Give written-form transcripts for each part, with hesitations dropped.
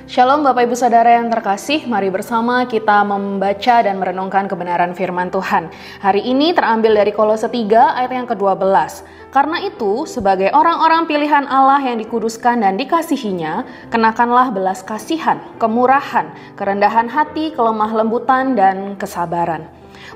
Shalom Bapak Ibu Saudara yang terkasih, mari bersama kita membaca dan merenungkan kebenaran firman Tuhan. Hari ini terambil dari Kolose 3 ayat yang ke-12. Karena itu, sebagai orang-orang pilihan Allah yang dikuduskan dan dikasihinya, kenakanlah belas kasihan, kemurahan, kerendahan hati, kelemah lembutan, dan kesabaran.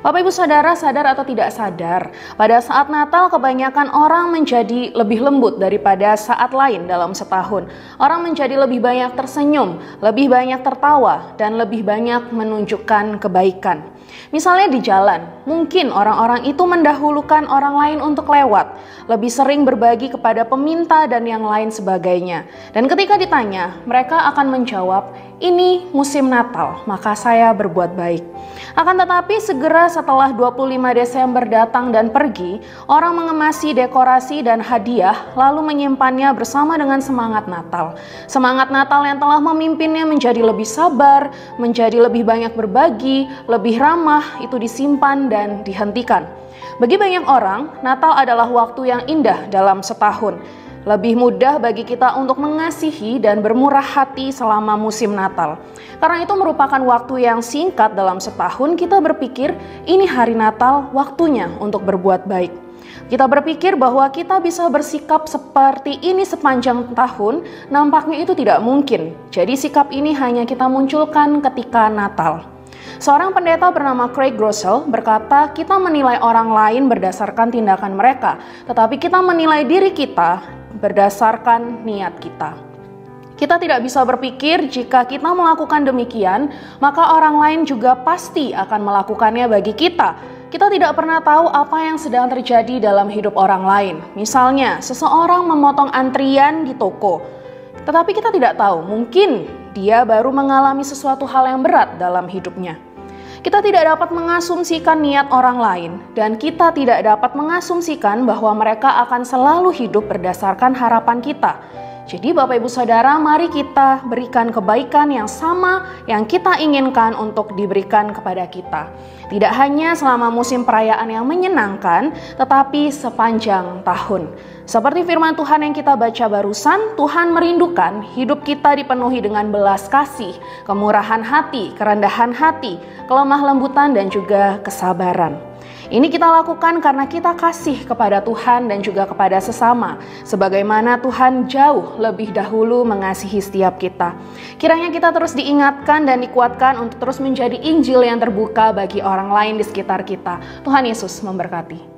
Bapak Ibu Saudara sadar atau tidak sadar, pada saat Natal kebanyakan orang menjadi lebih lembut daripada saat lain dalam setahun. Orang menjadi lebih banyak tersenyum, lebih banyak tertawa, dan lebih banyak menunjukkan kebaikan. Misalnya di jalan, mungkin orang-orang itu mendahulukan orang lain untuk lewat, lebih sering berbagi kepada peminta dan yang lain sebagainya. Dan ketika ditanya, mereka akan menjawab, "Ini musim Natal, maka saya berbuat baik." Akan tetapi segera setelah 25 Desember datang dan pergi, orang mengemasi dekorasi dan hadiah lalu menyimpannya bersama dengan semangat Natal. Semangat Natal yang telah memimpinnya menjadi lebih sabar, menjadi lebih banyak berbagi, lebih ramah, itu disimpan dan dihentikan. Bagi banyak orang, Natal adalah waktu yang indah dalam setahun. Lebih mudah bagi kita untuk mengasihi dan bermurah hati selama musim Natal. Karena itu merupakan waktu yang singkat dalam setahun, kita berpikir ini hari Natal, waktunya untuk berbuat baik. Kita berpikir bahwa kita bisa bersikap seperti ini sepanjang tahun, nampaknya itu tidak mungkin. Jadi sikap ini hanya kita munculkan ketika Natal. Seorang pendeta bernama Craig Groeschel berkata, kita menilai orang lain berdasarkan tindakan mereka, tetapi kita menilai diri kita berdasarkan niat kita. Kita tidak bisa berpikir jika kita melakukan demikian, maka orang lain juga pasti akan melakukannya bagi kita. Kita tidak pernah tahu apa yang sedang terjadi dalam hidup orang lain. Misalnya, seseorang memotong antrian di toko, tetapi kita tidak tahu, mungkin dia baru mengalami sesuatu hal yang berat dalam hidupnya. Kita tidak dapat mengasumsikan niat orang lain, dan kita tidak dapat mengasumsikan bahwa mereka akan selalu hidup berdasarkan harapan kita. Jadi Bapak Ibu Saudara, mari kita berikan kebaikan yang sama yang kita inginkan untuk diberikan kepada kita. Tidak hanya selama musim perayaan yang menyenangkan, tetapi sepanjang tahun. Seperti firman Tuhan yang kita baca barusan, Tuhan merindukan hidup kita dipenuhi dengan belas kasih, kemurahan hati, kerendahan hati, kelemah lembutan, dan juga kesabaran. Ini kita lakukan karena kita kasih kepada Tuhan dan juga kepada sesama, sebagaimana Tuhan jauh lebih dahulu mengasihi setiap kita. Kiranya kita terus diingatkan dan dikuatkan untuk terus menjadi Injil yang terbuka bagi orang lain di sekitar kita. Tuhan Yesus memberkati.